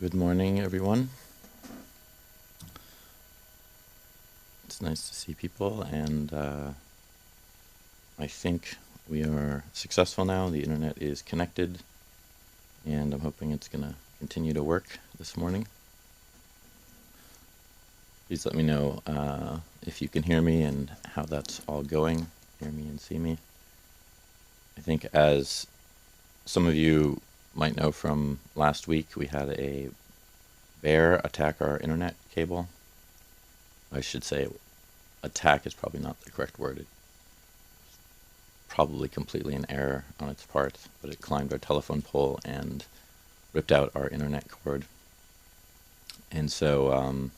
Good morning, everyone. It's nice to see people, and I think we are successful now. The internet is connected, and I'm hoping it's going to continue to work this morning. Please let me know if you can hear me and how that's all going. Hear me and see me. I think as some of you might know from last week, we had a bear attack our internet cable. I should say attack is probably not the correct word. It's probably completely an error on its part, but it climbed our telephone pole and ripped out our internet cord. And so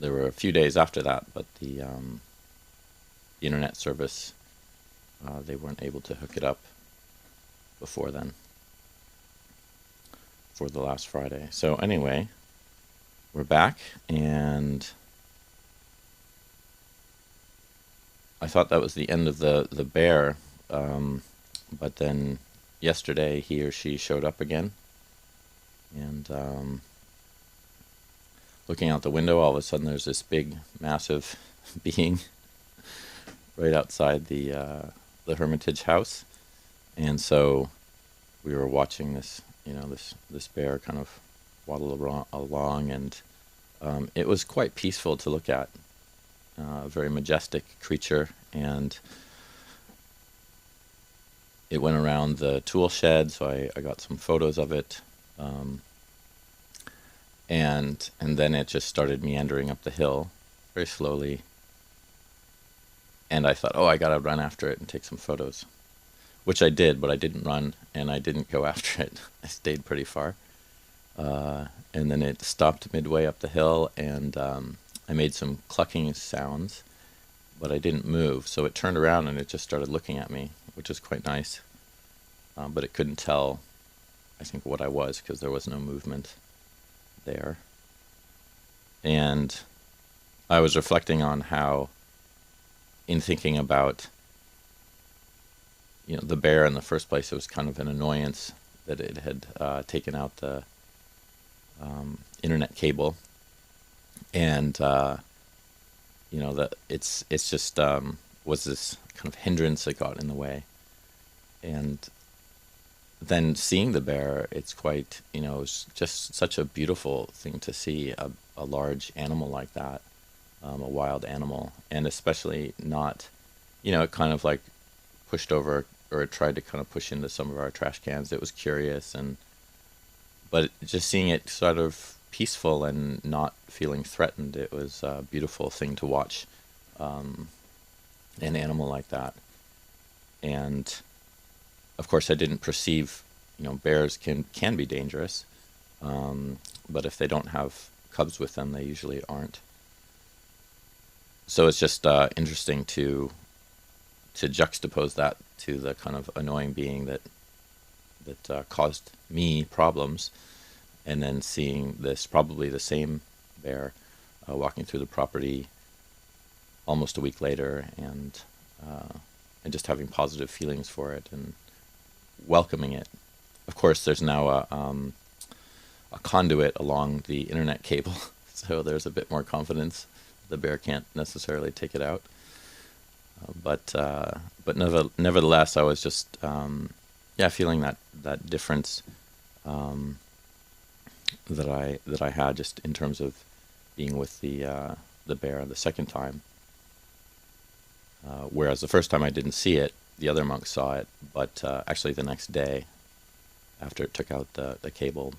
there were a few days after that, but the internet service, they weren't able to hook it up before then, for the last Friday. So anyway, we're back, and I thought that was the end of the bear, but then yesterday he or she showed up again, and looking out the window, all of a sudden there's this big, massive being right outside the Hermitage house, and so we were watching this, this bear kind of waddle along, and it was quite peaceful to look at. A very majestic creature, and it went around the tool shed, so I got some photos of it, and then it just started meandering up the hill very slowly, and I thought, oh, I gotta run after it and take some photos, which I did, but I didn't run, and I didn't go after it. I stayed pretty far, and then it stopped midway up the hill, and I made some clucking sounds, but I didn't move. So it turned around and it just started looking at me, which is quite nice. But it couldn't tell, I think, what I was, because there was no movement there. And I was reflecting on how, in thinking about, the bear in the first place, it was kind of an annoyance that it had taken out the internet cable. And that it's just was this kind of hindrance that got in the way, and then seeing the bear, it's quite, it's just such a beautiful thing to see a large animal like that, a wild animal, and especially not, it kind of like pushed over, or it tried to kind of push into some of our trash cans. It was curious, but just seeing it sort of peaceful and not feeling threatened, it was a beautiful thing to watch, an animal like that. And of course I didn't perceive, bears can be dangerous, but if they don't have cubs with them, they usually aren't. So it's just interesting to juxtapose that to the kind of annoying being that caused me problems, and then seeing this, probably the same bear, walking through the property almost a week later, and just having positive feelings for it and welcoming it. Of course, there's now a conduit along the internet cable, so there's a bit more confidence. The bear can't necessarily take it out, but nevertheless, I was just feeling that difference. That I had, just in terms of being with the bear the second time, whereas the first time I didn't see it, the other monks saw it, but actually the next day, after it took out the cable.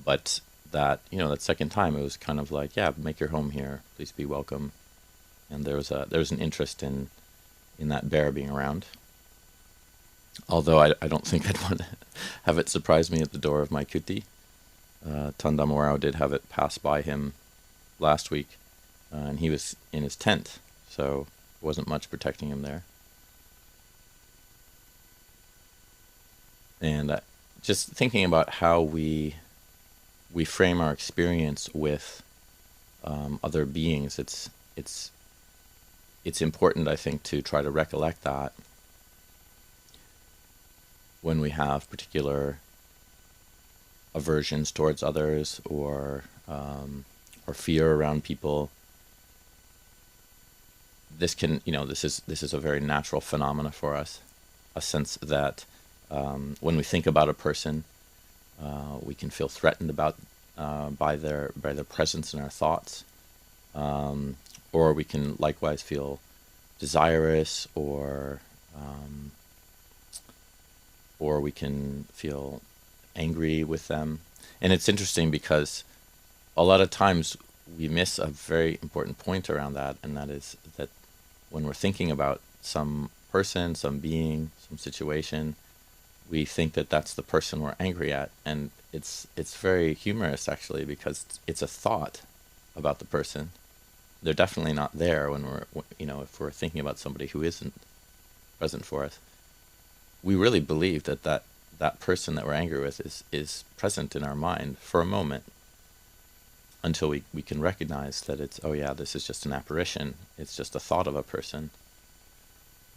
But that second time, it was kind of like, yeah, make your home here, please be welcome, and there was an interest in that bear being around. Although I don't think I'd want to have it surprise me at the door of my kuti. Dhamma did have it pass by him last week, and he was in his tent, so there wasn't much protecting him there. And just thinking about how we frame our experience with other beings, it's important, I think, to try to recollect that when we have particular aversions towards others, or fear around people, this can, this is a very natural phenomena for us. A sense that when we think about a person, we can feel threatened about by their presence in our thoughts, or we can likewise feel desirous, or we can feel angry with them. And it's interesting because a lot of times we miss a very important point around that, and that is that when we're thinking about some person, some being, some situation, we think that that's the person we're angry at, and it's very humorous actually, because it's a thought about the person. They're definitely not there when if we're thinking about somebody who isn't present for us. We really believe that person that we're angry with is present in our mind for a moment, until we can recognize that it's, oh yeah, this is just an apparition. It's just a thought of a person.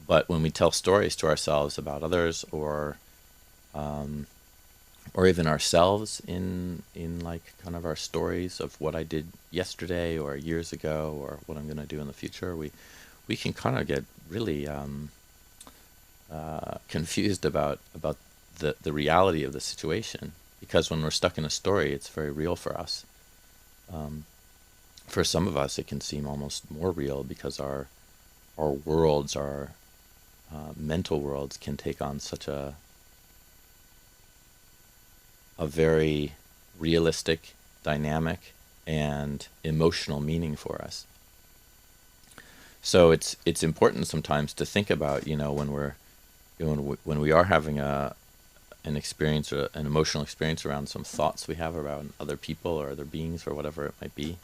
But when we tell stories to ourselves about others, or even ourselves in like kind of our stories of what I did yesterday or years ago, or what I'm going to do in the future, we can kind of get really confused about the reality of the situation, because when we're stuck in a story, it's very real for us. For some of us, it can seem almost more real, because our worlds, our mental worlds, can take on such a very realistic, dynamic, and emotional meaning for us. So it's important sometimes to think about, when we are having an experience, or an emotional experience around some thoughts we have around other people or other beings or whatever it might be,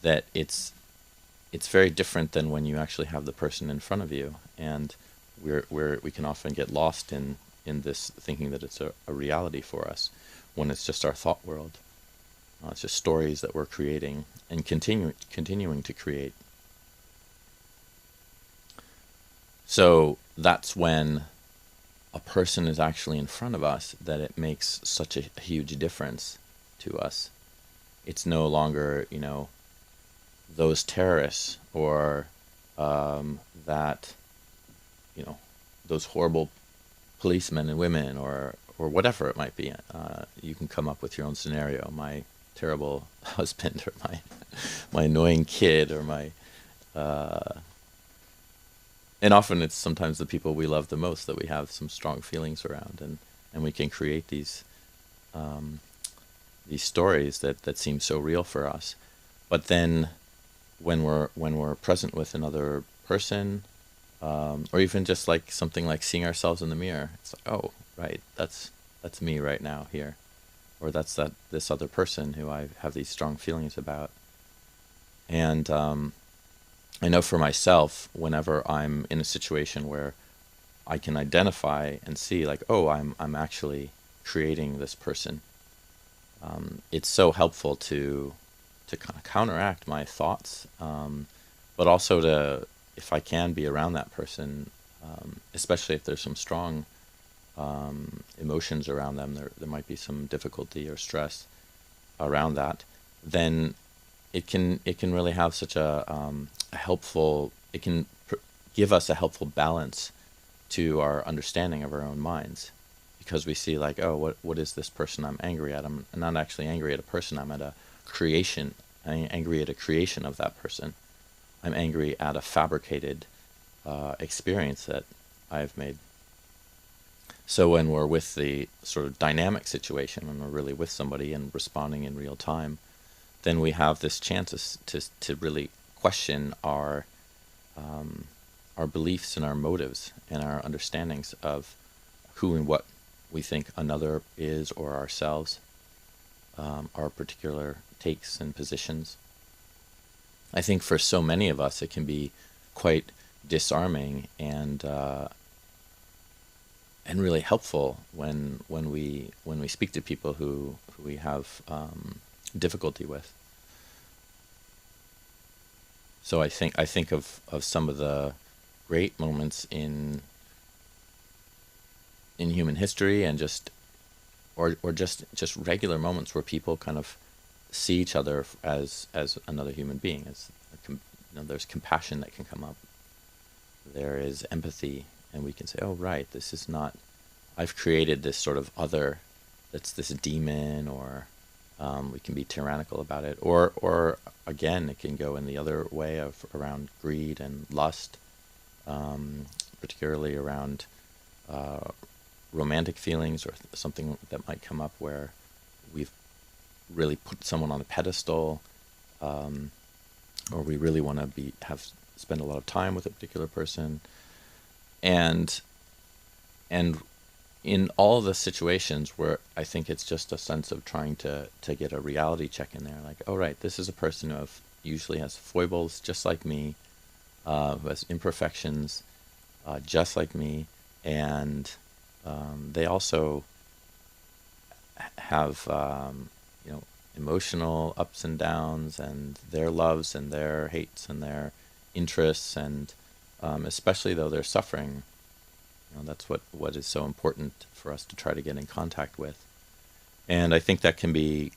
that it's very different than when you actually have the person in front of you, and we can often get lost in this thinking that it's a reality for us, when it's just our thought world. It's just stories that we're creating and continuing to create. So that's when a person is actually in front of us that it makes such a huge difference to us. It's no longer, those terrorists, or that, those horrible policemen and women, or whatever it might be. You can come up with your own scenario. My terrible husband, or my annoying kid, or my and often it's sometimes the people we love the most that we have some strong feelings around, and we can create these stories that seem so real for us. But then when we're present with another person, or even just like something like seeing ourselves in the mirror, it's like, oh, right, that's me right now here, or that's this other person who I have these strong feelings about. And I know for myself, whenever I'm in a situation where I can identify and see, like, oh, I'm actually creating this person, it's so helpful to kind of counteract my thoughts, but also to, if I can, be around that person, especially if there's some strong emotions around them, there might be some difficulty or stress around that, then it can really have such a helpful, it can give us a helpful balance to our understanding of our own minds, because we see, like, oh, what is this person I'm angry at? I'm not actually angry at a person. I'm at a creation. I'm angry at a creation of that person. I'm angry at a fabricated experience that I've made. So when we're with the sort of dynamic situation, when we're really with somebody and responding in real time, then we have this chance to really question our beliefs and our motives and our understandings of who and what we think another is, or ourselves, our particular takes and positions. I think for so many of us, it can be quite disarming and really helpful when we speak to people who we have difficulty with. So I think of some of the great moments in human history, and just or just regular moments where people kind of see each other as another human being. There's compassion that can come up. There is empathy, and we can say, "Oh, right, this is not. I've created this sort of other that's this demon," or we can be tyrannical about it, or again, it can go in the other way of around greed and lust, particularly around romantic feelings, or something that might come up where we've really put someone on a pedestal, or we really want to spend a lot of time with a particular person, and in all the situations where I think it's just a sense of trying to get a reality check in there, like, oh right, this is a person who usually has foibles just like me, who has imperfections just like me, and they also have emotional ups and downs, and their loves and their hates and their interests, and especially though they're suffering. That's what is so important for us to try to get in contact with, and I think that can be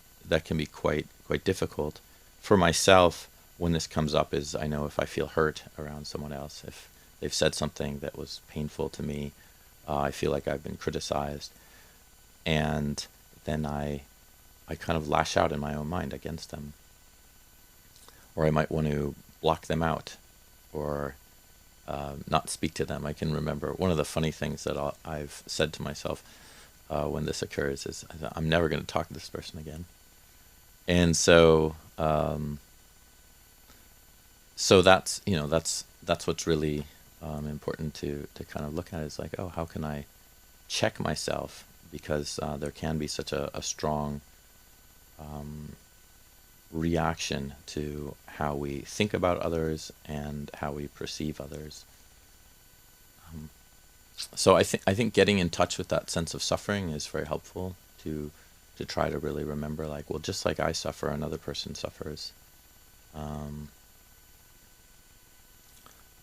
quite difficult for myself when this comes up. Is I know if I feel hurt around someone else, if they've said something that was painful to me, I feel like I've been criticized, and then I kind of lash out in my own mind against them, or I might want to block them out, or not speak to them. I can remember one of the funny things that I've said to myself when this occurs is, I'm never going to talk to this person again. And so that's what's really important to kind of look at, is like, oh, how can I check myself, because there can be such a strong reaction to how we think about others and how we perceive others. So I think getting in touch with that sense of suffering is very helpful to try to really remember, like, well, just like I suffer, another person suffers. I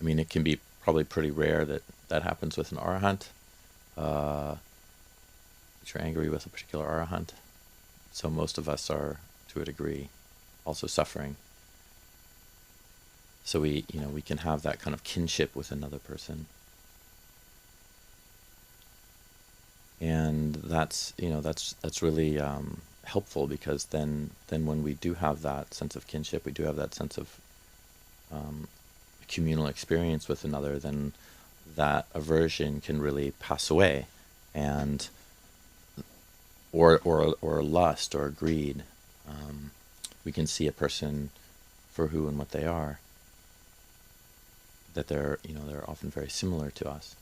mean, it can be probably pretty rare that happens with an arahant, that you're angry with a particular arahant. So most of us are, to a degree, also suffering. So we can have that kind of kinship with another person, and that's really helpful, because then when we do have that sense of kinship, we do have that sense of communal experience with another, then that aversion can really pass away, and or lust or greed. We can see a person for who and what they are, that they're often very similar to us.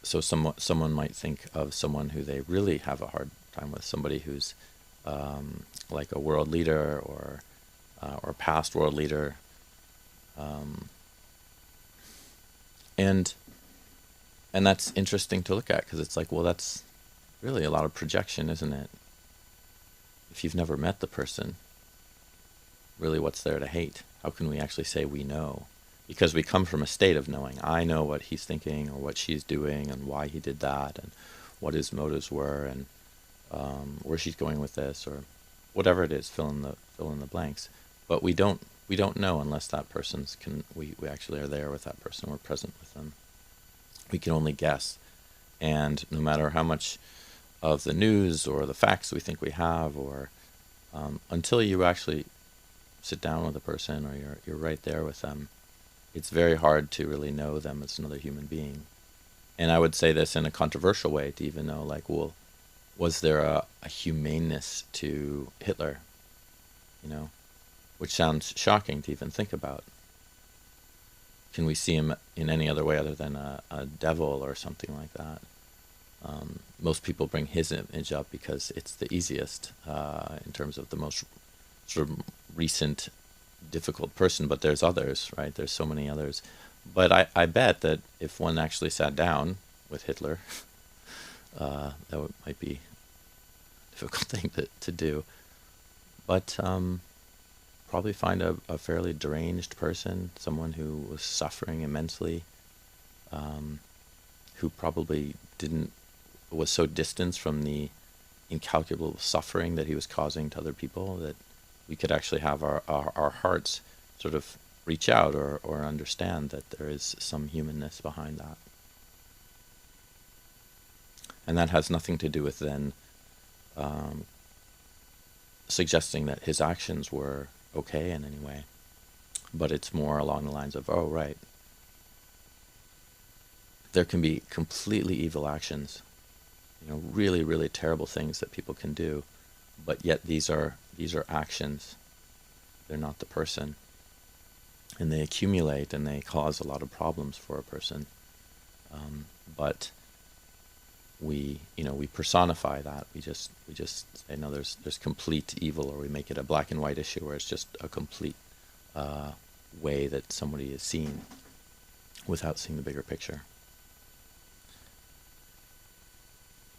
So someone might think of someone who they really have a hard time with, somebody who's like a world leader, or past world leader, and that's interesting to look at, because it's like, well, that's really a lot of projection, isn't it? If you've never met the person, really, what's there to hate? How can we actually say we know? Because we come from a state of knowing. I know what he's thinking, or what she's doing, and why he did that, and what his motives were, and where she's going with this, or whatever it is. Fill in the blanks. But we don't know unless that we actually are there with that person. We're present with them. We can only guess, and no matter how much of the news or the facts we think we have, or until you actually sit down with a person, or you're right there with them, it's very hard to really know them as another human being. And I would say this in a controversial way, to even know, like, well, was there a humaneness to Hitler? Which sounds shocking to even think about. Can we see him in any other way other than a devil or something like that? Most people bring his image up because it's the easiest in terms of the most sort of recent difficult person, but there's others, right? There's so many others. But I bet that if one actually sat down with Hitler, might be a difficult thing to do. But probably find a fairly deranged person, someone who was suffering immensely, who probably was so distanced from the incalculable suffering that he was causing to other people that we could actually have our hearts sort of reach out or understand that there is some humanness behind that. And that has nothing to do with then suggesting that his actions were okay in any way, but it's more along the lines of, oh, right, there can be completely evil actions, really, really terrible things that people can do, but yet these are actions. They're not the person, and they accumulate and they cause a lot of problems for a person. But we personify that. We just say, no, there's complete evil, or we make it a black and white issue where it's just a complete way that somebody is seen without seeing the bigger picture.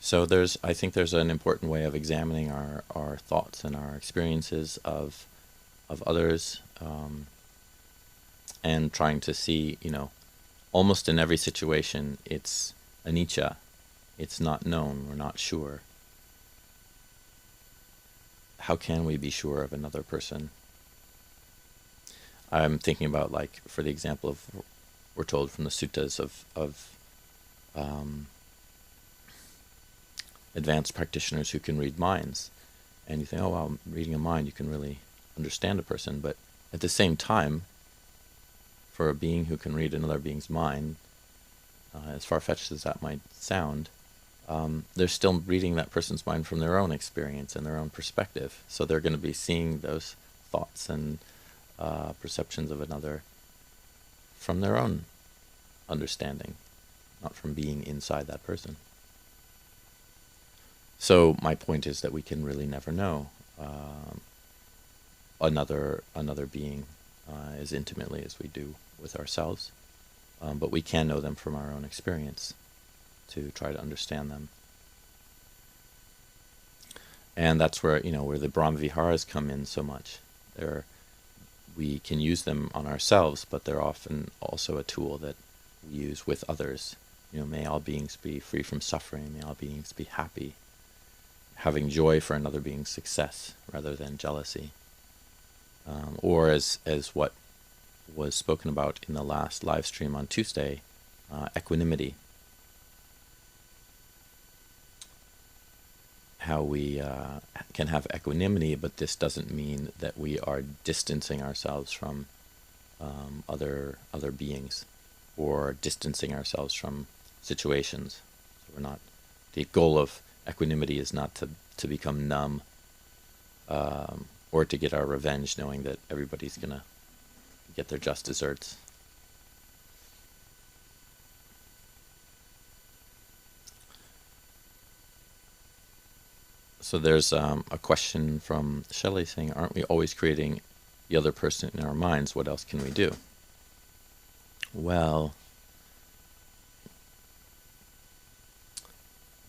So I think there's an important way of examining our thoughts and our experiences of others, and trying to see, almost in every situation, it's anicca. It's not known. We're not sure. How can we be sure of another person? I'm thinking about, like, for the example of, we're told from the suttas of advanced practitioners who can read minds. And you think, oh, wow, reading a mind, you can really understand a person. But at the same time, for a being who can read another being's mind, as far-fetched as that might sound, they're still reading that person's mind from their own experience and their own perspective. So they're going to be seeing those thoughts and perceptions of another from their own understanding, not from being inside that person. So my point is that we can really never know another being as intimately as we do with ourselves, but we can know them from our own experience to try to understand them. And that's where the Brahma Viharas come in so much. We can use them on ourselves, but they're often also a tool that we use with others. May all beings be free from suffering. May all beings be happy. Having joy for another being's success rather than jealousy. Or as what was spoken about in the last live stream on Tuesday, equanimity. How we can have equanimity, but this doesn't mean that we are distancing ourselves from other beings, or distancing ourselves from situations. So we're not. The goal of equanimity is not to become numb, or to get our revenge, knowing that everybody's gonna get their just desserts. So there's a question from Shelley saying, aren't we always creating the other person in our minds? What else can we do? Well,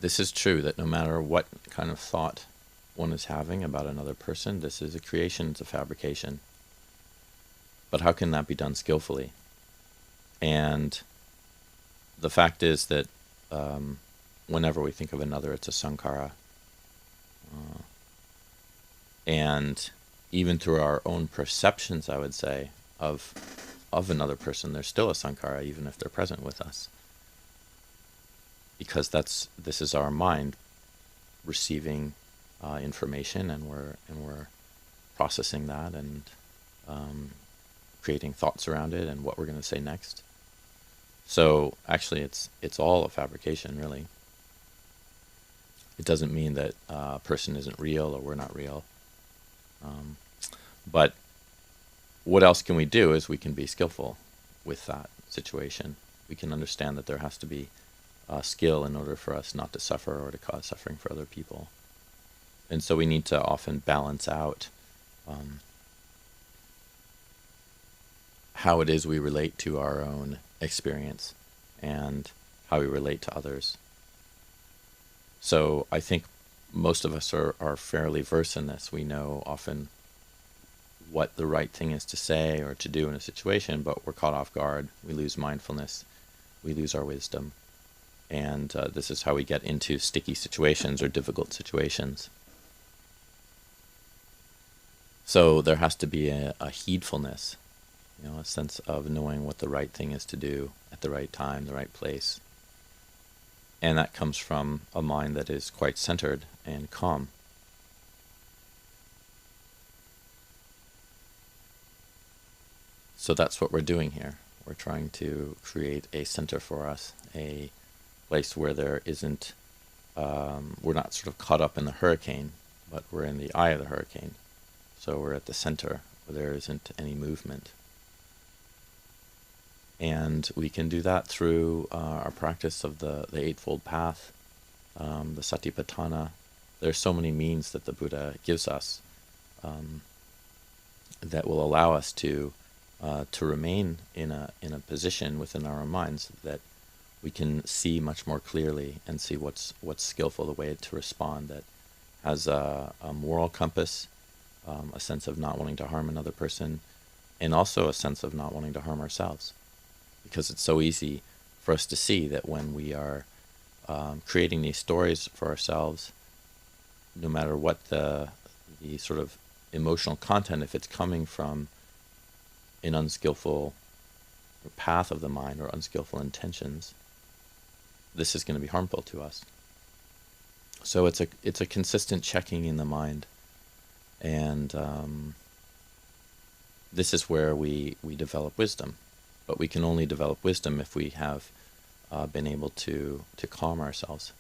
this is true, that no matter what kind of thought one is having about another person, this is a creation, it's a fabrication. But how can that be done skillfully? And the fact is that whenever we think of another, it's a sankhara. And even through our own perceptions, I would say, of another person, there's still a sankhara, even if they're present with us. Because this is our mind receiving information, and we're processing that and creating thoughts around it and what we're going to say next. So actually, it's all a fabrication, really. It doesn't mean that a person isn't real or we're not real. But what else can we do is we can be skillful with that situation. We can understand that there has to be skill in order for us not to suffer or to cause suffering for other people. And so we need to often balance out how it is we relate to our own experience and how we relate to others. So I think most of us are fairly versed in this. We know often what the right thing is to say or to do in a situation, but we're caught off guard. We lose mindfulness. We lose our wisdom. And this is how we get into sticky situations or difficult situations. So there has to be a heedfulness, a sense of knowing what the right thing is to do at the right time, the right place. And that comes from a mind that is quite centered and calm. So that's what we're doing here. We're trying to create a center for us, a place where there isn't, we're not sort of caught up in the hurricane, but we're in the eye of the hurricane. So we're at the center where there isn't any movement. And we can do that through our practice of the Eightfold Path, the Satipatthana. There's so many means that the Buddha gives us that will allow us to remain in a position within our own minds that we can see much more clearly and see what's skillful, the way to respond, that has a moral compass, a sense of not wanting to harm another person, and also a sense of not wanting to harm ourselves. Because it's so easy for us to see that when we are creating these stories for ourselves, no matter what the sort of emotional content, if it's coming from an unskillful path of the mind or unskillful intentions, this is going to be harmful to us. So it's a consistent checking in the mind, and this is where we develop wisdom. But we can only develop wisdom if we have been able to calm ourselves.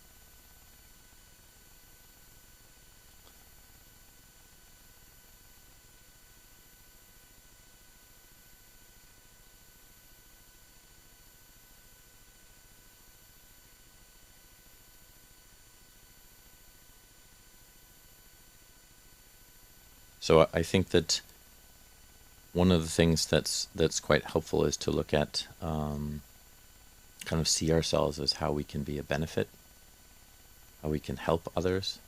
So I think that one of the things that's quite helpful is to look at, kind of see ourselves as how we can be a benefit, how we can help others.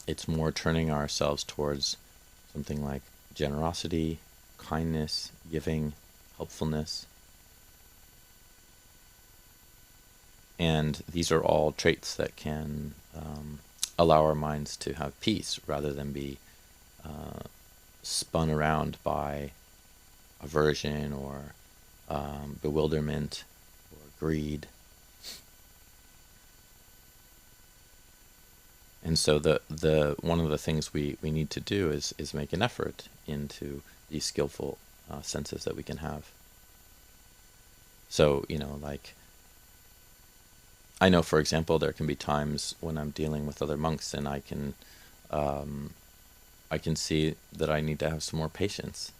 It's more turning ourselves towards something like generosity, kindness, giving, helpfulness. And these are all traits that can allow our minds to have peace rather than be spun around by aversion or bewilderment or greed. And so the one of the things we need to do is make an effort into these skillful senses that we can have. So, like, I know, for example, there can be times when I'm dealing with other monks and I can see that I need to have some more patience.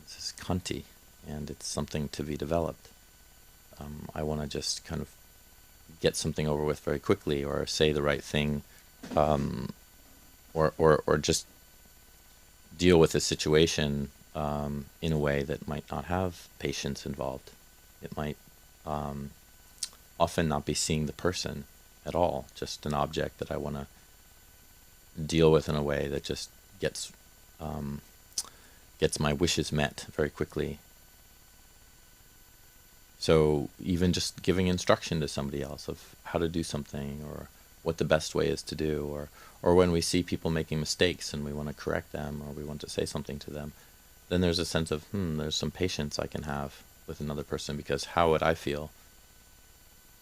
This is kanti, and it's something to be developed. I want to just kind of get something over with very quickly, or say the right thing, or just deal with a situation in a way that might not have patience involved. It might often not be seeing the person at all, just an object that I want to deal with in a way that just gets my wishes met very quickly. So even just giving instruction to somebody else of how to do something, or what the best way is to do, or when we see people making mistakes and we want to correct them, or we want to say something to them, then there's a sense of, there's some patience I can have with another person, because how would I feel,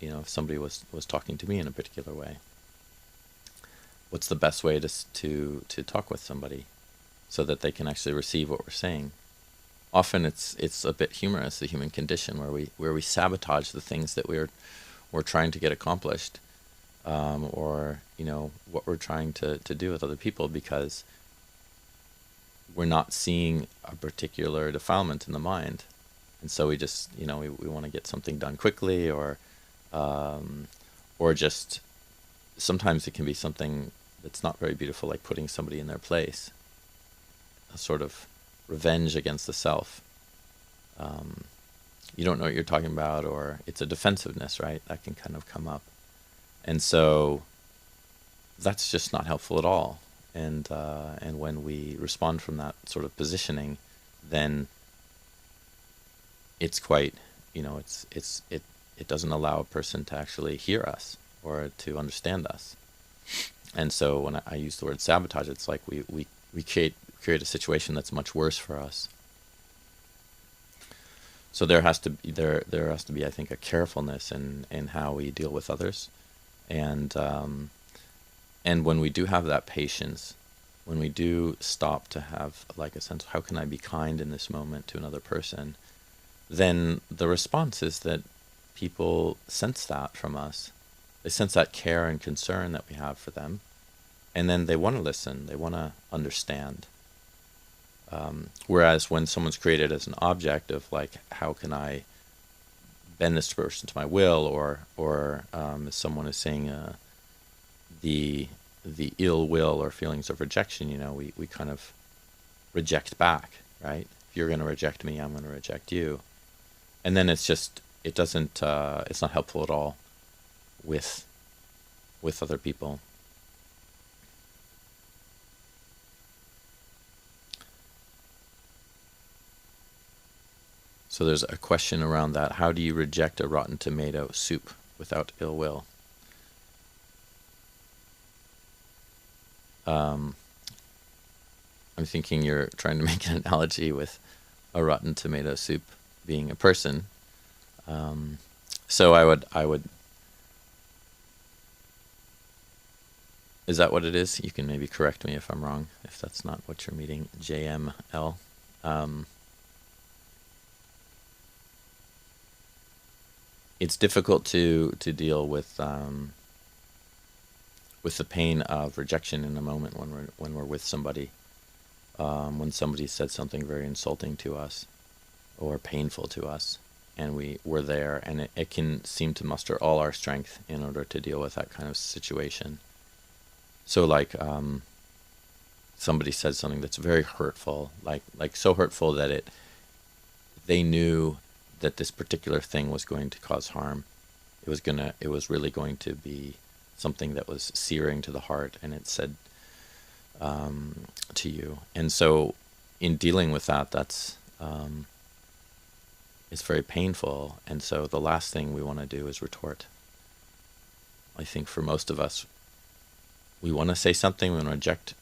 if somebody was talking to me in a particular way? What's the best way to talk with somebody so that they can actually receive what we're saying? Often it's a bit humorous, the human condition, where we sabotage the things that we're trying to get accomplished, or what we're trying to do with other people, because we're not seeing a particular defilement in the mind, and so we just we want to get something done quickly, or just sometimes it can be something that's not very beautiful, like putting somebody in their place, a sort of revenge against the self. You don't know what you're talking about, or it's a defensiveness, right? That can kind of come up. And so that's just not helpful at all. And when we respond from that sort of positioning, then it's quite, it doesn't allow a person to actually hear us or to understand us. And so when I use the word sabotage, it's like we create a situation that's much worse for us. So there has to be, I think, a carefulness in how we deal with others, and when we do have that patience, when we do stop to have like a sense of how can I be kind in this moment to another person, then the response is that people sense that from us. They sense that care and concern that we have for them, and then they want to listen, they want to understand. Whereas when someone's created as an object of like, how can I bend this person to my will, or as someone is saying, the ill will or feelings of rejection, we kind of reject back, right? If you're going to reject me, I'm going to reject you. And then it's not helpful at all with other people. So there's a question around that. How do you reject a rotten tomato soup without ill will? I'm thinking you're trying to make an analogy with a rotten tomato soup being a person. So I would. Is that what it is? You can maybe correct me if I'm wrong, if that's not what you're meaning. JML. It's difficult to deal with the pain of rejection in a moment when we're with somebody, when somebody said something very insulting to us or painful to us, and we're there, and it can seem to muster all our strength in order to deal with that kind of situation. So like somebody said something that's very hurtful, like so hurtful that they knew that this particular thing was going to cause harm. It was really going to be something that was searing to the heart, and it said to you. And so in dealing with that, it's very painful. And so the last thing we want to do is retort. I think for most of us, we want to say something, we want to reject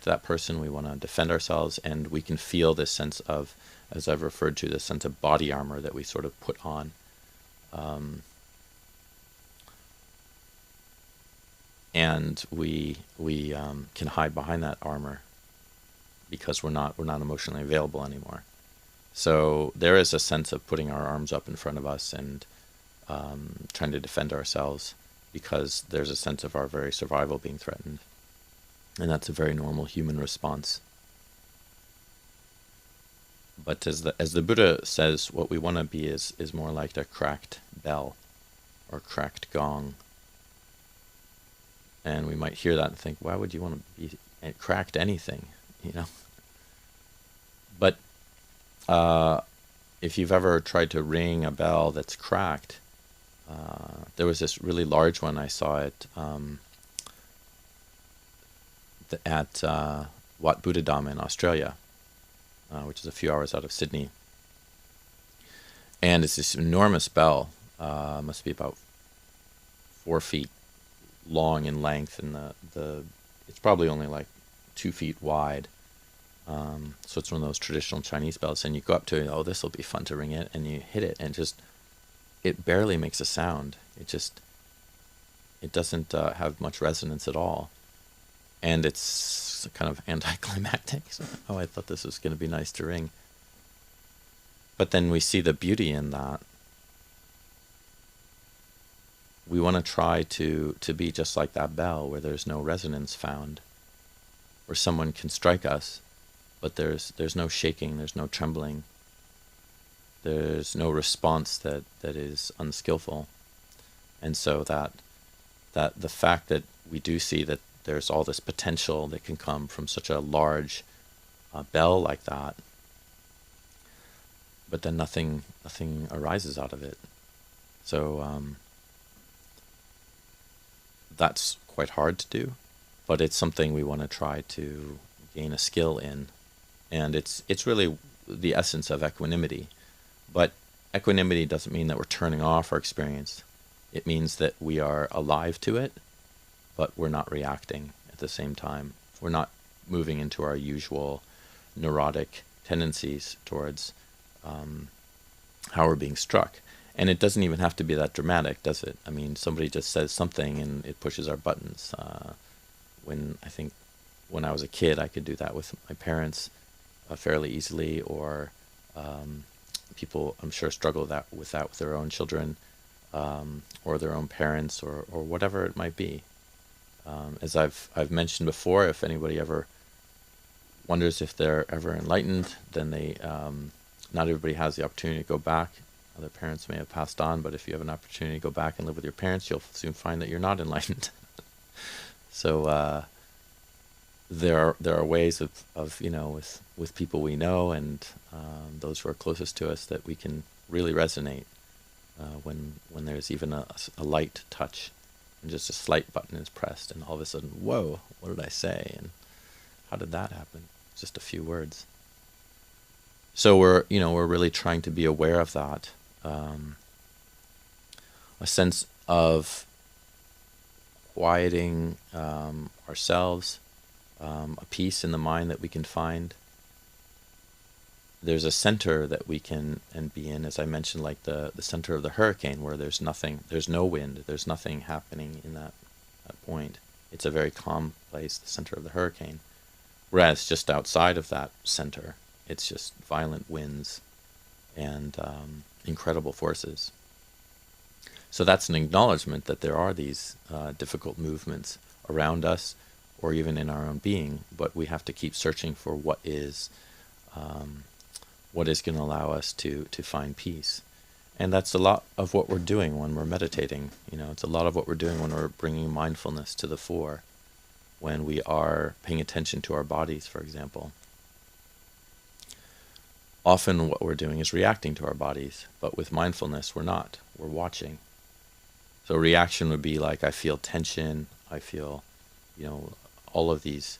that person, we want to defend ourselves, and we can feel this sense of, as I've referred to, this sense of body armor that we sort of put on. And we can hide behind that armor because we're not emotionally available anymore. So there is a sense of putting our arms up in front of us and trying to defend ourselves, because there's a sense of our very survival being threatened. And that's a very normal human response. But as the Buddha says, what we want to be is more like a cracked bell or cracked gong. And we might hear that and think, why would you want to be cracked anything, But if you've ever tried to ring a bell that's cracked, there was this really large one, I saw it at Wat Buddha Dhamma in Australia, which is a few hours out of Sydney. And it's this enormous bell, must be about 4 feet long in length, and it's probably only like 2 feet wide. So it's one of those traditional Chinese bells, and you go up to it, this will be fun to ring it, and you hit it, and it barely makes a sound. It doesn't have much resonance at all. And it's kind of anticlimactic. So, I thought this was going to be nice to ring. But then we see the beauty in that. We want to try to be just like that bell, where there's no resonance found, where someone can strike us, but there's no shaking, there's no trembling, there's no response that is unskillful. And so that the fact that we do see that there's all this potential that can come from such a large bell like that, but then nothing arises out of it. So that's quite hard to do, but it's something we want to try to gain a skill in. And it's really the essence of equanimity. But equanimity doesn't mean that we're turning off our experience. It means that we are alive to it, but we're not reacting at the same time. We're not moving into our usual neurotic tendencies towards how we're being struck. And it doesn't even have to be that dramatic, does it? I mean, somebody just says something and it pushes our buttons. When I was a kid, I could do that with my parents fairly easily, or people, I'm sure, struggle with that with their own children, or their own parents, or whatever it might be. As I've mentioned before, if anybody ever wonders if they're ever enlightened, then not everybody has the opportunity to go back. Their parents may have passed on, but if you have an opportunity to go back and live with your parents, you'll soon find that you're not enlightened. So there are ways of with people we know and those who are closest to us that we can really resonate when there's even a light touch, and just a slight button is pressed, and all of a sudden, whoa, what did I say, and how did that happen? Just a few words. So we're really trying to be aware of that, a sense of quieting ourselves, a peace in the mind that we can find. There's a center that we can be in, as I mentioned, like the center of the hurricane, where there's no wind, there's nothing happening in that point. It's a very calm place, the center of the hurricane. Whereas just outside of that center, it's just violent winds and incredible forces. So that's an acknowledgement that there are these difficult movements around us, or even in our own being, but we have to keep searching for what is going to allow us to find peace. And that's a lot of what we're doing when we're meditating. It's a lot of what we're doing when we're bringing mindfulness to the fore, when we are paying attention to our bodies, for example. Often what we're doing is reacting to our bodies, but with mindfulness we're not. We're watching. So reaction would be like, I feel tension, I feel, all of these,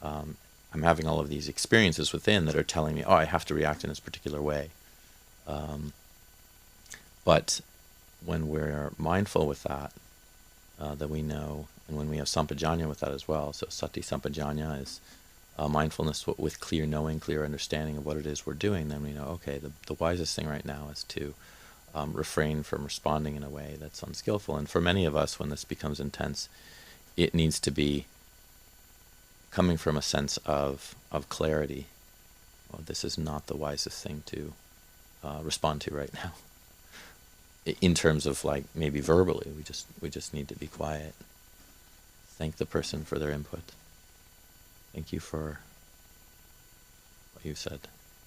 I'm having all of these experiences within that are telling me, oh, I have to react in this particular way. But when we're mindful with that, that we know, and when we have sampajanya with that as well, so sati sampajanya is mindfulness with clear knowing, clear understanding of what it is we're doing, then we know, okay, the wisest thing right now is to refrain from responding in a way that's unskillful. And for many of us, when this becomes intense, it needs to be coming from a sense of clarity. Well, this is not the wisest thing to respond to right now. In terms of, like, maybe verbally, we just need to be quiet. Thank the person for their input. Thank you for what you said.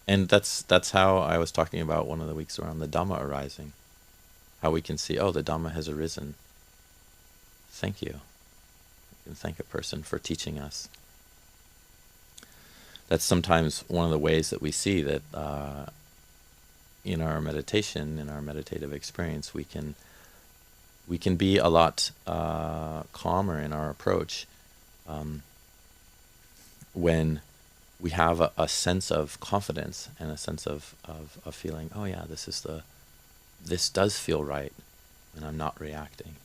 And that's how I was talking about one of the weeks around the Dhamma arising. How we can see, oh, the Dhamma has arisen. Thank you. We can thank a person for teaching us. That's sometimes one of the ways that we see that in our meditation, in our meditative experience, we can be a lot calmer in our approach when we have a sense of confidence and a sense of feeling, oh yeah, this does feel right, and I'm not reacting.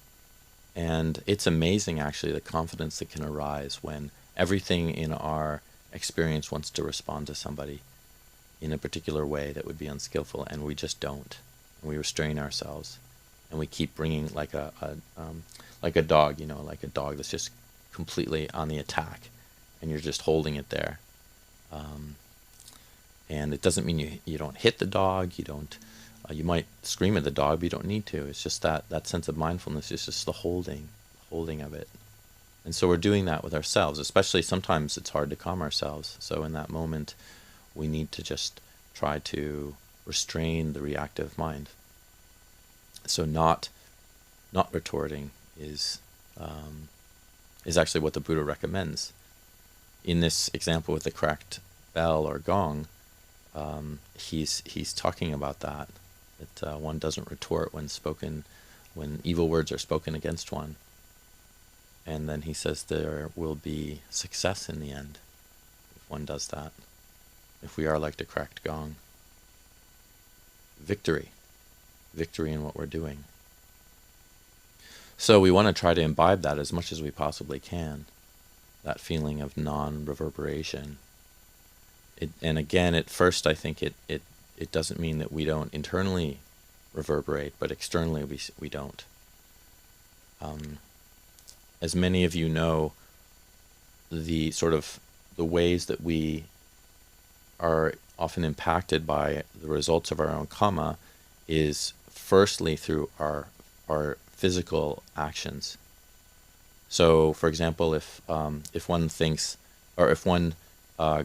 And it's amazing, actually, the confidence that can arise when everything in our experience wants to respond to somebody in a particular way that would be unskillful, and we just don't. And we restrain ourselves, and we keep bringing like a dog, like a dog that's just completely on the attack, and you're just holding it there. And it doesn't mean you don't hit the dog, you might scream at the dog, but you don't need to. It's just that sense of mindfulness is just the holding of it. And so we're doing that with ourselves, especially sometimes it's hard to calm ourselves. So in that moment, we need to just try to restrain the reactive mind. So not retorting is actually what the Buddha recommends. In this example with the cracked bell or gong, he's talking about that one doesn't retort when evil words are spoken against one. And then he says there will be success in the end if one does that. If we are like the cracked gong. Victory. victory in what we're doing. So we want to try to imbibe that as much as we possibly can, that feeling of non-reverberation. And again, at first I think it doesn't mean that we don't internally reverberate, but externally we don't. As many of you know, the ways that we are often impacted by the results of our own karma is firstly through our physical actions. So, for example, if one thinks, or if one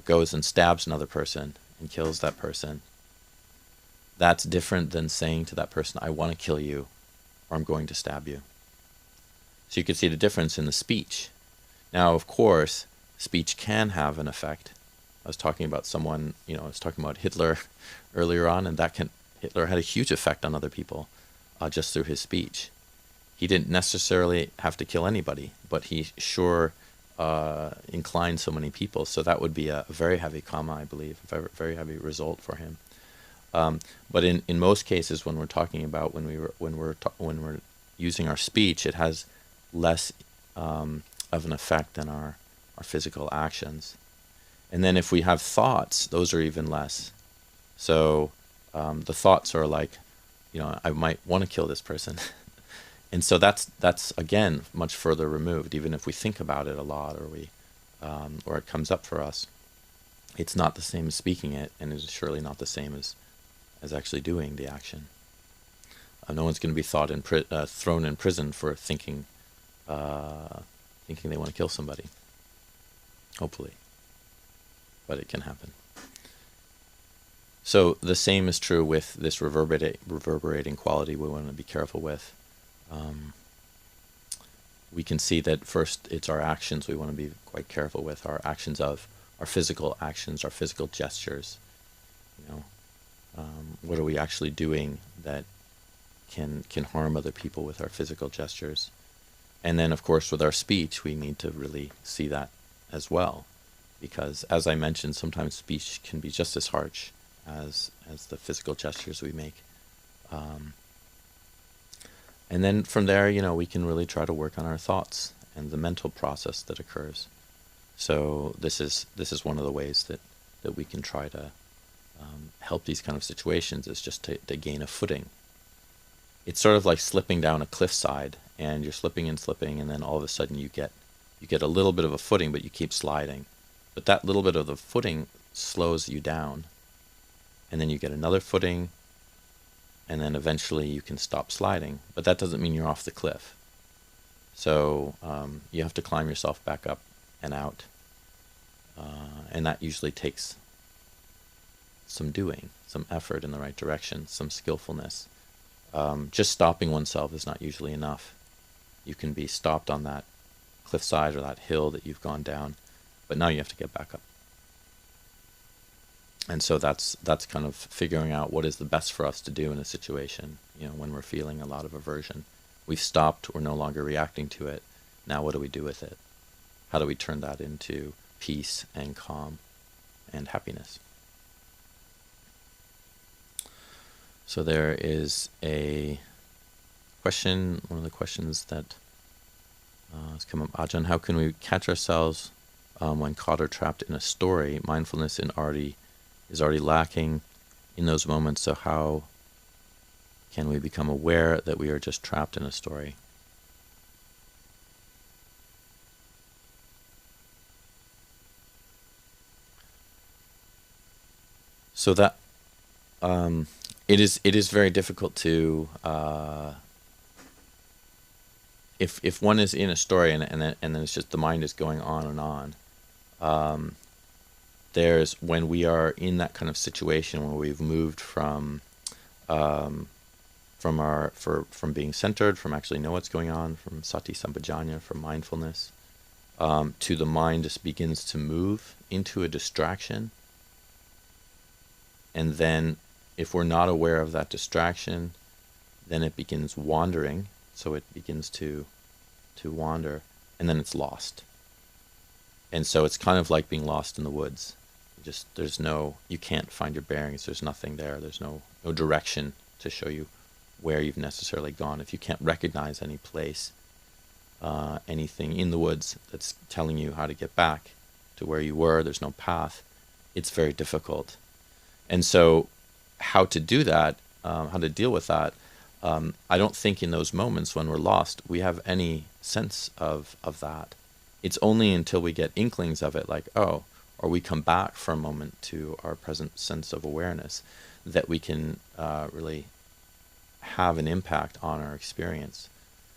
goes and stabs another person and kills that person, that's different than saying to that person, "I want to kill you," or "I'm going to stab you." So you can see the difference in the speech. Now, of course, speech can have an effect. I was talking about I was talking about Hitler earlier on, and Hitler had a huge effect on other people just through his speech. He didn't necessarily have to kill anybody, but he sure inclined so many people. So that would be a very heavy karma, I believe, a very heavy result for him. But in most cases, when we're talking about when we're using our speech, it has less of an effect than our physical actions. And then if we have thoughts, those are even less. So the thoughts are like, I might want to kill this person. And so that's again much further removed. Even if we think about it a lot, or it comes up for us, it's not the same as speaking it, and is surely not the same as actually doing the action. No one's going to be thrown in prison for thinking they want to kill somebody. Hopefully, but it can happen. So the same is true with this reverberating quality we want to be careful with. We can see that first it's our actions we want to be quite careful with, our physical actions, our physical gestures. What are we actually doing that can harm other people with our physical gestures? And then, of course, with our speech, we need to really see that as well, because, as I mentioned, sometimes speech can be just as harsh as the physical gestures we make. And then from there, we can really try to work on our thoughts and the mental process that occurs. So this is one of the ways that we can try to help these kind of situations, is just to gain a footing. It's sort of like slipping down a cliffside, and you're slipping and slipping, and then all of a sudden you get a little bit of a footing, but you keep sliding. But that little bit of the footing slows you down, and then you get another footing, and then eventually you can stop sliding. But that doesn't mean you're off the cliff. So you have to climb yourself back up and out, and that usually takes some doing, some effort in the right direction, some skillfulness. Just stopping oneself is not usually enough. You can be stopped on that cliffside or that hill that you've gone down, but now you have to get back up. And so that's kind of figuring out what is the best for us to do in a situation, when we're feeling a lot of aversion. We've stopped, we're no longer reacting to it. Now what do we do with it? How do we turn that into peace and calm and happiness? So there is a question, one of the questions that has come up. Ajahn, how can we catch ourselves when caught or trapped in a story? Mindfulness is already lacking in those moments, so how can we become aware that we are just trapped in a story? So that it is very difficult to if one is in a story and then it's just the mind is going on and on. There's when we are in that kind of situation where we've moved from being centered, from actually know what's going on, from sati sampajanya, from mindfulness, to the mind just begins to move into a distraction. And then if we're not aware of that distraction, then it begins wandering. So it begins to wander, and then it's lost. And so it's kind of like being lost in the woods. You can't find your bearings. There's nothing there. There's no direction to show you where you've necessarily gone. If you can't recognize any place, anything in the woods that's telling you how to get back to where you were, there's no path, it's very difficult. And so how to do that, how to deal with that, I don't think in those moments when we're lost, we have any sense of that. It's only until we get inklings of it, like, oh, or we come back for a moment to our present sense of awareness, that we can really have an impact on our experience.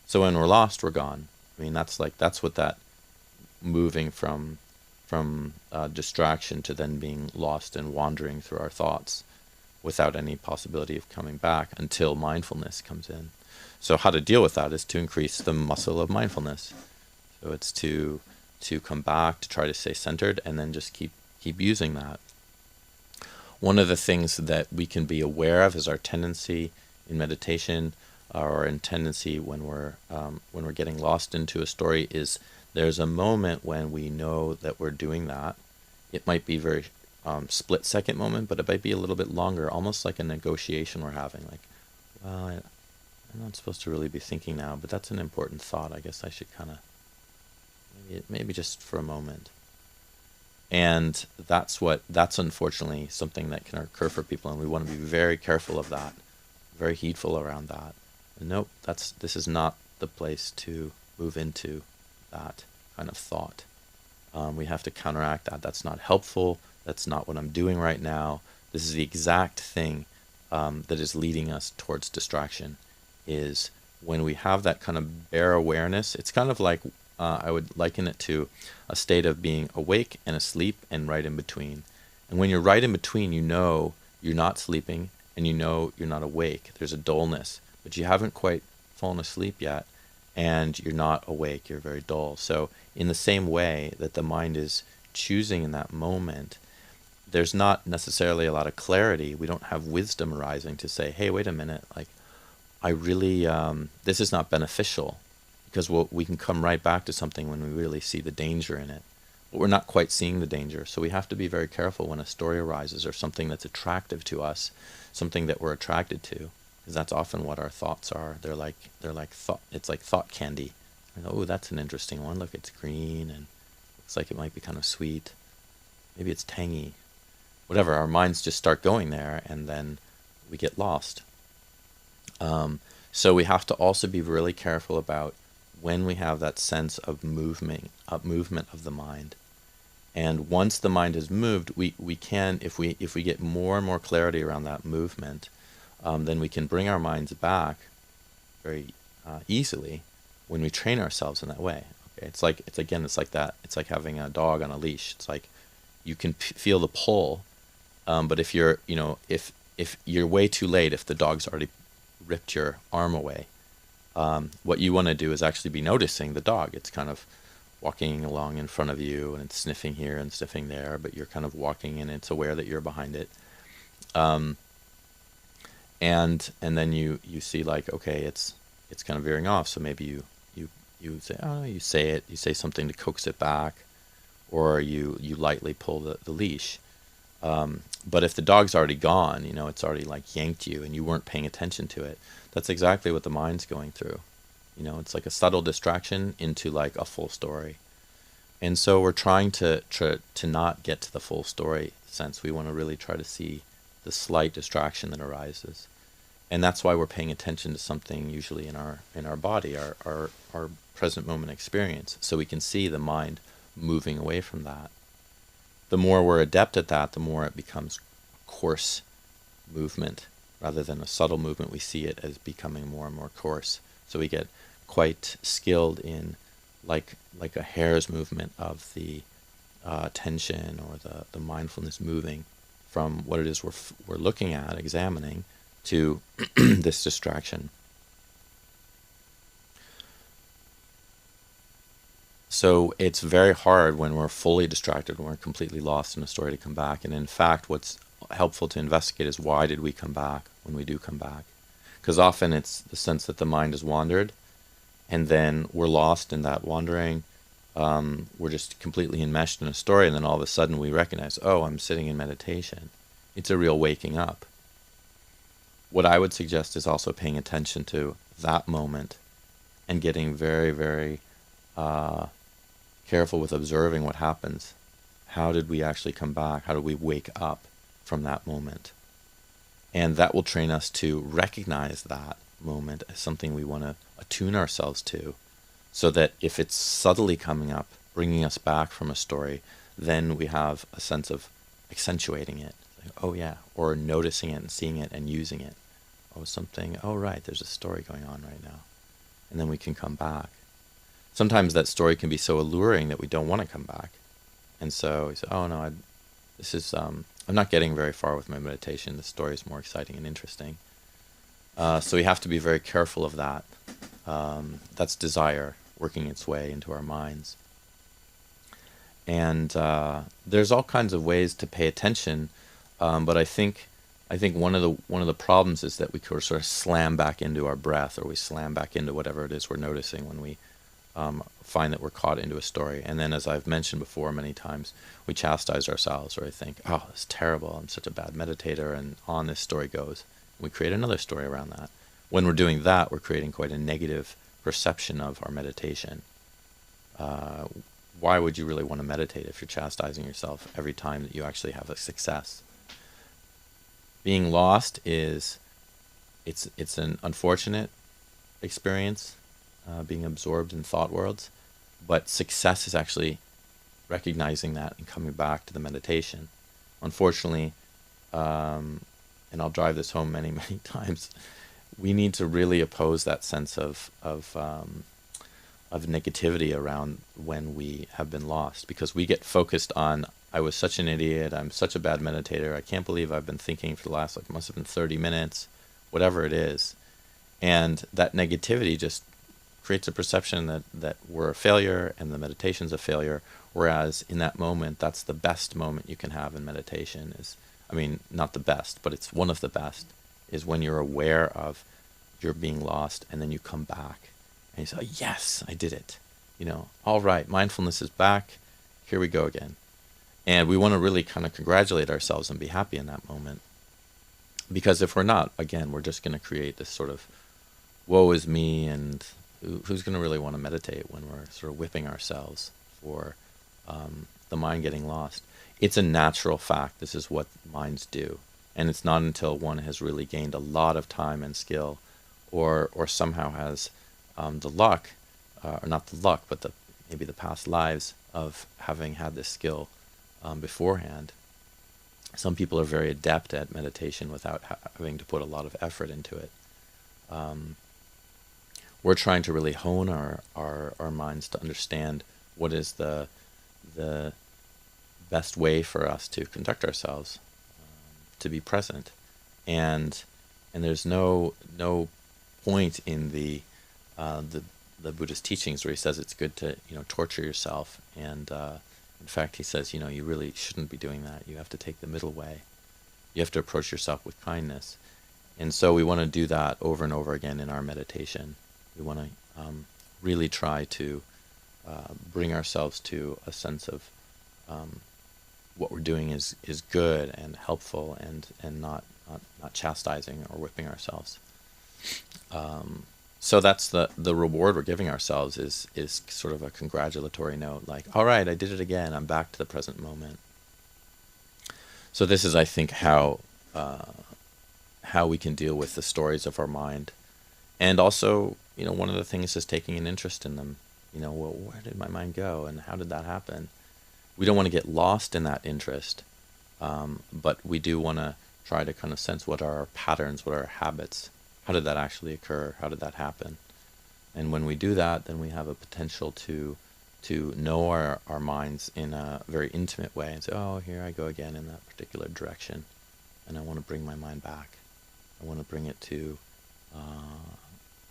So when we're lost, we're gone. I mean, that's what that moving from distraction to then being lost and wandering through our thoughts without any possibility of coming back until mindfulness comes in. So how to deal with that is to increase the muscle of mindfulness. So it's to come back, to try to stay centered, and then just keep using that. One of the things that we can be aware of is our tendency in meditation, or in tendency when we're getting lost into a story, is there's a moment when we know that we're doing that. It might be very split-second moment, but it might be a little bit longer, almost like a negotiation we're having. Like, well, I'm not supposed to really be thinking now, but that's an important thought. I guess I should kind of, maybe just for a moment. And that's unfortunately something that can occur for people, and we want to be very careful of that, very heedful around that. And nope, this is not the place to move into that kind of thought. We have to counteract that. That's not helpful. That's not what I'm doing right now. This is the exact thing that is leading us towards distraction, is when we have that kind of bare awareness. It's kind of like, I would liken it to a state of being awake and asleep and right in between. And when you're right in between, you know you're not sleeping and you know you're not awake. There's a dullness, but you haven't quite fallen asleep yet, and you're not awake. You're very dull. So in the same way that the mind is choosing in that moment, there's not necessarily a lot of clarity. We don't have wisdom arising to say, hey, wait a minute, like, I really, this is not beneficial, because we can come right back to something when we really see the danger in it. But we're not quite seeing the danger. So we have to be very careful when a story arises, or something that's attractive to us, something that we're attracted to, because that's often what our thoughts are. They're like thought. It's like thought candy. And, oh, that's an interesting one. Look, it's green and looks like it might be kind of sweet. Maybe it's tangy. Whatever. Our minds just start going there, and then we get lost. So we have to also be really careful about when we have that sense of movement of the mind. And once the mind has moved, we can, if we get more and more clarity around that movement, then we can bring our minds back very easily when we train ourselves in that way. Okay, it's like that. It's like having a dog on a leash. It's like you can feel the pull, but if you're way too late, if the dog's already ripped your arm away, what you want to do is actually be noticing the dog. It's kind of walking along in front of you, and it's sniffing here and sniffing there, but you're kind of walking, and it's aware that you're behind it. And then you see, like, okay, it's kind of veering off. So maybe you say, oh, you say something to coax it back, or you lightly pull the leash. But if the dog's already gone, it's already like yanked you and you weren't paying attention to it, that's exactly what the mind's going through. It's like a subtle distraction into like a full story. And so we're trying to not get to the full story sense. We want to really try to see the slight distraction that arises. And that's why we're paying attention to something usually in our body, our present moment experience, so we can see the mind moving away from that. The more we're adept at that, the more it becomes coarse movement. Rather than a subtle movement, we see it as becoming more and more coarse. So we get quite skilled in like a hair's movement of the attention, or the mindfulness moving from what it is we're looking at, examining, to this distraction. So it's very hard when we're fully distracted, when we're completely lost in a story, to come back. And in fact, what's helpful to investigate is, why did we come back when we do come back? Because often it's the sense that the mind has wandered, and then we're lost in that wandering. We're just completely enmeshed in a story, and then all of a sudden we recognize, oh, I'm sitting in meditation. It's a real waking up. what I would suggest is also paying attention to that moment and getting very, very careful with observing what happens. How did we actually come back? How did we wake up from that moment? And that will train us to recognize that moment as something we want to attune ourselves to, so that if it's subtly coming up, bringing us back from a story, then we have a sense of accentuating it. Like, oh yeah, or noticing it and seeing it and using it. Oh, something, oh right, there's a story going on right now. And then we can come back. Sometimes that story can be so alluring that we don't want to come back. And so we say, oh no, I'm not getting very far with my meditation. The story is more exciting and interesting. So we have to be very careful of that. That's desire working its way into our minds. And there's all kinds of ways to pay attention, but I think one of the problems is that we sort of slam back into our breath, or we slam back into whatever it is we're noticing when we find that we're caught into a story. And then, as I've mentioned before many times, we chastise ourselves, or I think, oh, it's terrible, I'm such a bad meditator, and on this story goes. We create another story around that. When we're doing that, we're creating quite a negative perception of our meditation. Why would you really want to meditate if you're chastising yourself every time that you actually have a success? Being lost it's an unfortunate experience, being absorbed in thought worlds, but success is actually recognizing that and coming back to the meditation. Unfortunately, and I'll drive this home many, many times, we need to really oppose that sense of negativity around when we have been lost, because we get focused on, I was such an idiot, I'm such a bad meditator, I can't believe I've been thinking for the last, must have been 30 minutes, whatever it is. And that negativity just creates a perception that we're a failure and the meditation's a failure, whereas in that moment, that's the best moment you can have in meditation. Not the best, but it's one of the best, is when you're aware of you're being lost, and then you come back and you say, oh, yes, I did it. All right, mindfulness is back. Here we go again. And we want to really kind of congratulate ourselves and be happy in that moment. Because if we're not, again, we're just going to create this sort of woe is me, and who's going to really want to meditate when we're sort of whipping ourselves for the mind getting lost? It's a natural fact. This is what minds do. And it's not until one has really gained a lot of time and skill, or somehow has the luck, or not the luck, but maybe the past lives of having had this skill beforehand. Some people are very adept at meditation without having to put a lot of effort into it. We're trying to really hone our minds to understand what is the best way for us to conduct ourselves, to be present, and there's no point in the Buddhist teachings where he says it's good to torture yourself, and in fact he says you really shouldn't be doing that. You have to take the middle way. You have to approach yourself with kindness, and so we want to do that over and over again in our meditation. We want to really try to bring ourselves to a sense of what we're doing is good and helpful, and not chastising or whipping ourselves. So that's the reward we're giving ourselves, is sort of a congratulatory note, like, all right, I did it again, I'm back to the present moment. So this is, I think, how we can deal with the stories of our mind. And also, one of the things is taking an interest in them. Well, where did my mind go, and how did that happen? We don't want to get lost in that interest, but we do want to try to kind of sense what are our patterns, what are our habits, how did that actually occur, how did that happen? And when we do that, then we have a potential to know our minds in a very intimate way, and say, oh, here I go again in that particular direction, and I want to bring my mind back. I want to bring it to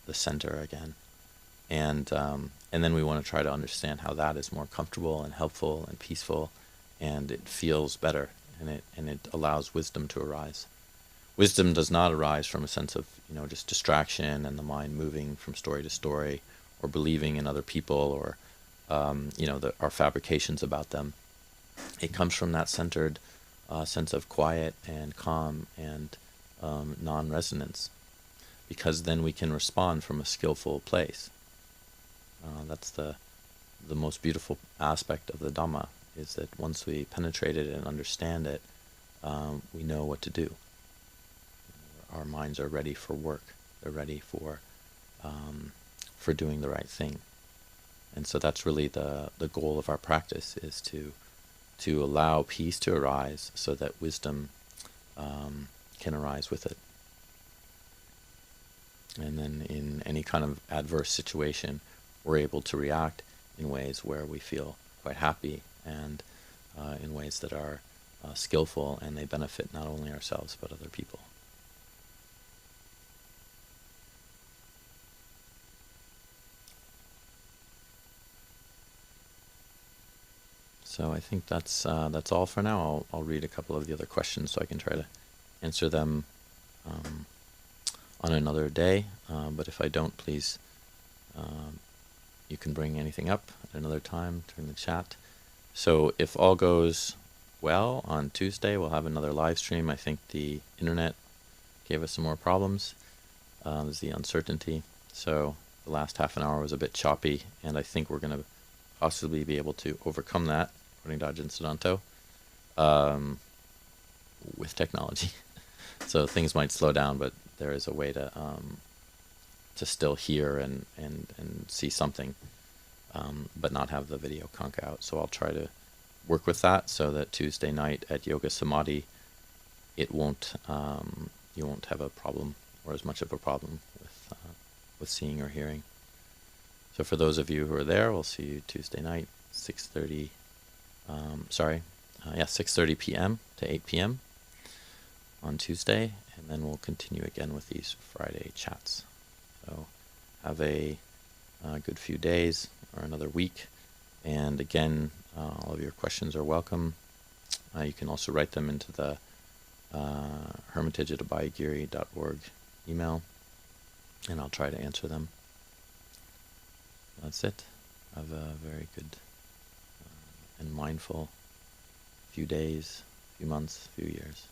the center again. And then we want to try to understand how that is more comfortable and helpful and peaceful, and it feels better, and it allows wisdom to arise. Wisdom does not arise from a sense of just distraction and the mind moving from story to story, or believing in other people, or our fabrications about them. It comes from that centered sense of quiet and calm and non-resonance, because then we can respond from a skillful place. That's the most beautiful aspect of the Dhamma, is that once we penetrate it and understand it, we know what to do. Our minds are ready for work. They're ready for doing the right thing. And so that's really the goal of our practice, is to allow peace to arise so that wisdom can arise with it. And then in any kind of adverse situation, we're able to react in ways where we feel quite happy, and in ways that are skillful, and they benefit not only ourselves but other people. So I think that's all for now. I'll read a couple of the other questions so I can try to answer them on another day. But if I don't, please, you can bring anything up at another time during the chat. So if all goes well, on Tuesday we'll have another live stream. I think the internet gave us some more problems. There's the uncertainty. So the last half an hour was a bit choppy, and I think we're going to possibly be able to overcome that, according to Ajahn Siddhanto, with technology. So things might slow down, but there is a way to still hear and see something, but not have the video conk out. So I'll try to work with that so that Tuesday night at Yoga Samadhi, it won't you won't have a problem, or as much of a problem, with seeing or hearing. So for those of you who are there, we'll see you Tuesday night, 6:30. 6:30 p.m. to 8 p.m. on Tuesday, and then we'll continue again with these Friday chats. So have a good few days, or another week. And again, all of your questions are welcome. You can also write them into the hermitage@abhayagiri.org email, and I'll try to answer them. That's it. Have a very good and mindful few days, few months, few years.